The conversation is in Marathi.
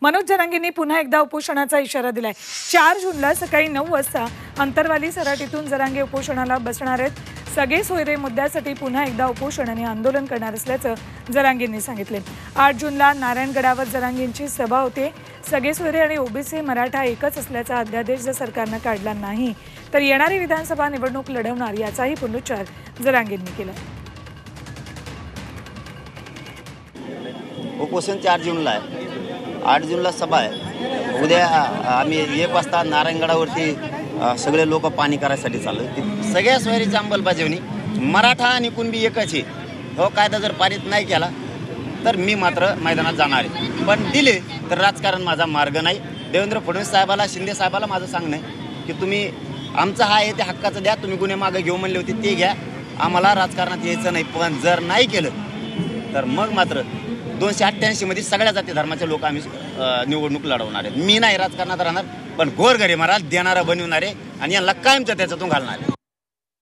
मनोज जरांगेंनी पुन्हा एकदा उपोषणाचा इशारा दिलाय। 4 जूनला सकाळी 9 वाजता अंतरवाली सराटीतून जरांगे उपोषणाला बसणार आहेत। सगळे सोयरे मुद्द्यासाठी पुन्हा एकदा उपोषण आणि आंदोलन करणार असल्याचं जरांगेंनी सांगितले। 8 जूनला नारायणगडावर जरांगेंची सभा होते। सगळे सोयरे आणि ओबीसी मराठा एकच असल्याचा अध्यादेश जर सरकारने काढला नाही तर येणारी विधानसभा निवडणूक लढवणार याचाही पुनरुच्चार जरांगेंनी केला। उपोषण 4 जूनला आहे, 8 जूनला सभा आहे। उद्या आम्ही 1 वाजता नारायणगडावरती सगळे लोक पाणी करायसाठी चाललो। सगळ्या सोयरीची अंमलबजावणी मराठा आणि कुणबी एकच आहे। हो कायदा जर पारित नाही केला तर मी मात्र मैदानात जाणार आहे, पण दिले तर राजकारण माझा मार्ग नाही। देवेंद्र फडणवीस साहेबाला, शिंदे साहेबाला माझं सांगणं आहे की तुम्ही आमचं हा आहे ते हक्काचं द्या, तुम्ही गुन्हे मागे घेऊ म्हणले होते ते घ्या, आम्हाला राजकारणात यायचं नाही। पण जर नाही केलं तर मग मात्र 288 मध्ये सगळ्या जाती धर्माचे लोक आम्ही निवडणूक लढवणार आहेत। मी नाही राजकारणात राहणार, पण गोरगरिबाला देणारा बनवणारे आणि यांना कायमचं त्याच्यातून घालणार आहे।